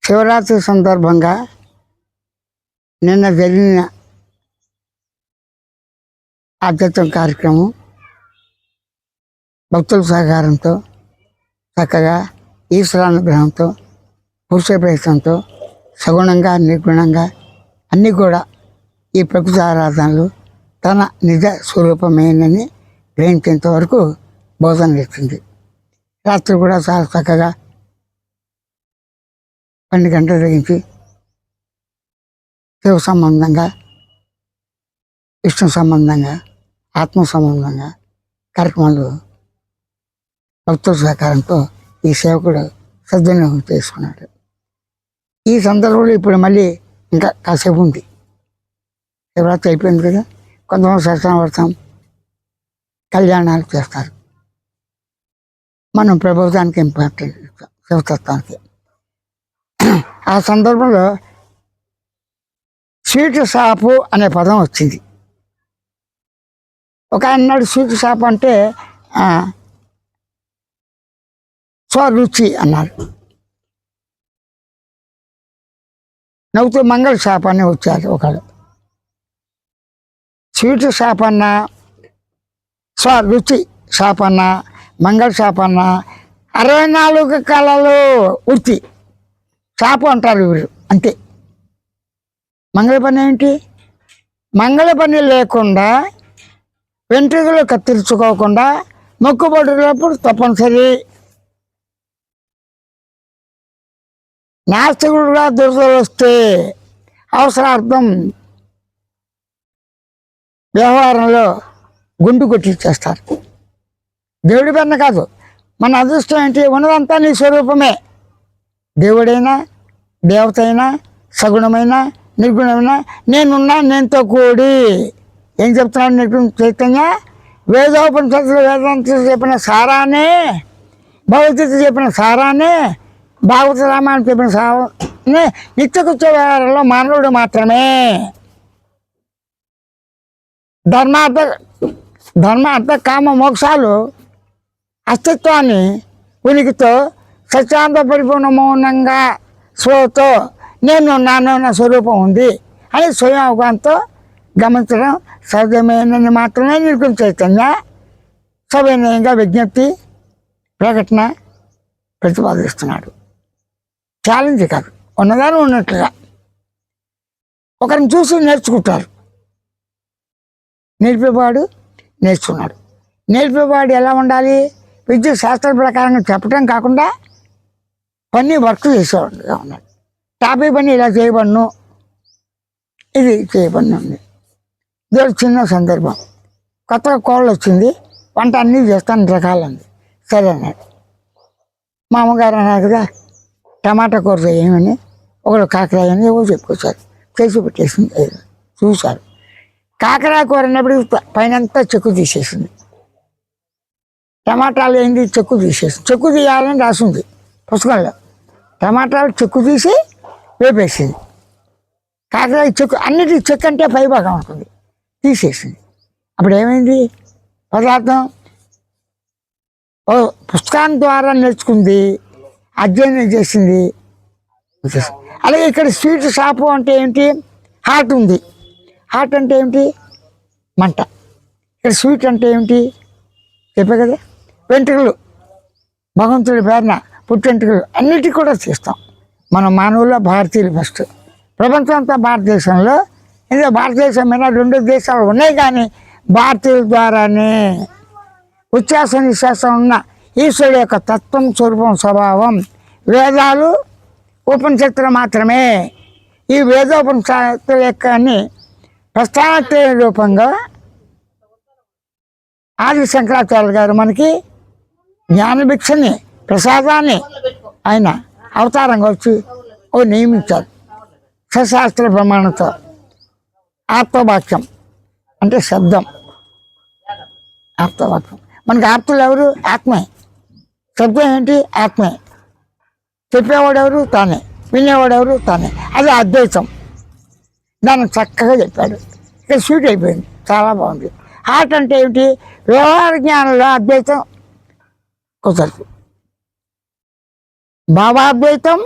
శివరాత్రి సందర్భంగా నిన్న జరిగిన ఆధ్యాత్మిక కార్యక్రమం భక్తుల సహకారంతో చక్కగా ఈశ్వరానుగ్రహంతో పురుష ప్రయత్నంతో సగుణంగా నిర్గుణంగా అన్నీ కూడా ఈ ప్రకృతి ఆరాధనలు తన నిజ స్వరూపమేనని గ్రహించేంత వరకు బోధన ఇస్తుంది. రాత్రి కూడా చాలా చక్కగా 12 గంటల నుంచి శివ సంబంధంగా, విష్ణు సంబంధంగా, ఆత్మ సంబంధంగా కార్యక్రమాలు భక్తుల సహకారంతో ఈ సేవకుడు సద్వినియోగం చేసుకున్నాడు. ఈ సందర్భంలో ఇప్పుడు మళ్ళీ ఇంకా కాసేపు ఉంది. శివరాత్రి అయిపోయింది కదా, కొంతమంది సత్సంవర్తం కళ్యాణాలు చేస్తారు. మనం ప్రభుత్వానికి ఇంపార్టెంట్ ఇస్తాం, శివతత్వానికి. ఆ సందర్భంలో స్వీట్ షాపు అనే పదం వచ్చింది. ఒక ఆయన అన్నాడు స్వీట్ షాప్ అంటే స్వరుచి అన్నారు. నవ్వుతూ మంగళ షాప్ అని వచ్చారు ఒకళ్ళు. స్వీట్ షాప్ అన్నా, స్వరుచి షాప్ అన్నా, మంగళ షాప్ అన్నా 64 కళలు వృత్తి షాపు అంటారు వీరు, అంతే. మంగళ పని ఏంటి? మంగళ పని లేకుండా, వెంట్రుకలు కత్తిరించుకోకుండా మొక్కుబడులప్పుడు తప్పనిసరి. నాస్తికుడుగా దురదలు వస్తే అవసరార్థం వ్యవహారంలో గుండు కొట్టించేస్తారు. దేవుడి పైన కాదు, మన అదృష్టం ఏంటి? ఉన్నదంతా నీ స్వరూపమే. దేవుడైనా, దేవత అయినా, సగుణమైన, నిర్గుణమైన నేనున్నా, నేనుతో కూడి. ఏం చెప్తున్నాడు నిర్గుణ చైతన్య? వేదోపనిషత్తులు వేదాంతులు చెప్పిన సారానే, భగవద్గీత చెప్పిన సారానే, భాగవత రామాయణం చెప్పిన సారానే నిత్యకృత్య వ్యవహారంలో మానవుడు మాత్రమే. ధర్మార్థ కామ మోక్షాలు అస్తిత్వాన్ని ఉనికితో సత్యాంత పరిపూర్ణ మౌనంగా స్వతో నేను నా స్వరూపం ఉంది అని స్వయం అవగాహనతో గమనించడం సహజమైనని మాత్రమే నిర్గుణ చైతన్య సవినయంగా విజ్ఞప్తి ప్రకటన ప్రతిపాదిస్తున్నాడు. ఛాలెంజ్ కాదు, ఉన్నదాన్ని ఉన్నట్లుగా. ఒకరిని చూసి నేర్చుకుంటారు. నేర్పేవాడు నేర్చుకున్నాడు. నేర్పేవాడు ఎలా ఉండాలి? విద్య శాస్త్ర ప్రకారంగా చెప్పడం కాకుండా పని వర్క్ చేసేవాడుగా ఉన్నాడు. టాపీ పని ఇలా చేయబడను, ఇది చేయబడిన ఉంది. ఇదో చిన్న సందర్భం. కొత్తగా కోళ్ళు వచ్చింది, వంట అన్నీ చేస్తాను రకాలంది. సరే అన్నాడు. మా అమ్మగారు అన్నారు కదా టమాటా కూర చేయమని, ఒకరు కాకరాయ అని ఎవరు చెప్పుకొచ్చారు. చేసి పెట్టేసింది. చూశారు. కాకరాయ కూర అన్నప్పుడు పైనంతా చెక్కు తీసేసింది. టమాటాలు ఏంది చెక్కు తీసేసింది. చెక్కు తీయాలని రాసింది పుస్తకంలో. టమాటాలు చెక్కు తీసి వేపేసింది. కాకరాయ చెక్కు, అన్నిటి చెక్కు అంటే పైభాగం ఉంటుంది, తీసేసింది. అప్పుడు ఏమైంది? పదార్థం పుస్తకాన్ని ద్వారా నేర్చుకుంది, అధ్యయనం చేసింది. అలాగే ఇక్కడ స్వీట్ షాపు అంటే ఏంటి? హార్ట్ ఉంది. హార్ట్ అంటే ఏమిటి? మంట. ఇక్కడ స్వీట్ అంటే ఏమిటి? చెప్పే కదా, వెంట్రుకలు. భగవంతుడి పేరున పుట్టెంట్రుకలు అన్నిటికీ కూడా చేస్తాం. మన మానవుల్లో భారతీయులు ఫస్ట్. ప్రపంచం అంతా భారతదేశంలో, ఇంకా భారతదేశం మీద 2 దేశాలు ఉన్నాయి, కానీ భారతీయుల ద్వారానే ఉచ్ఛ్వాస నిశ్వాసం ఉన్న ఈశ్వరుడు యొక్క తత్వం, స్వరూపం, స్వభావం వేదాలు ఉపనిషత్తులు మాత్రమే. ఈ వేదోపనిషత్తుల యొక్క ప్రస్థాన రూపంగా ఆది శంకరాచార్య గారు మనకి జ్ఞానభిక్షని, ప్రసాదాన్ని ఆయన అవతారంగా వచ్చి నియమించారు. సశాస్త్ర ప్రమాణంతో ఆప్తవాక్యం అంటే శబ్దం. ఆప్తవాక్యం మనకి ఆప్తులు ఎవరు? ఆత్మే. శబ్దం ఏంటి? ఆత్మే. చెప్పేవాడు ఎవరు? తానే. వినేవాడు ఎవరు? తానే. అది అద్వైతం. దాన్ని చక్కగా చెప్పాడు. ఇక స్వీట్ అయిపోయింది, చాలా బాగుంది. హార్ట్ అంటే ఏమిటి? వ్యవహార జ్ఞానంలో అద్వైతం కుదరదు. భావాద్వైతం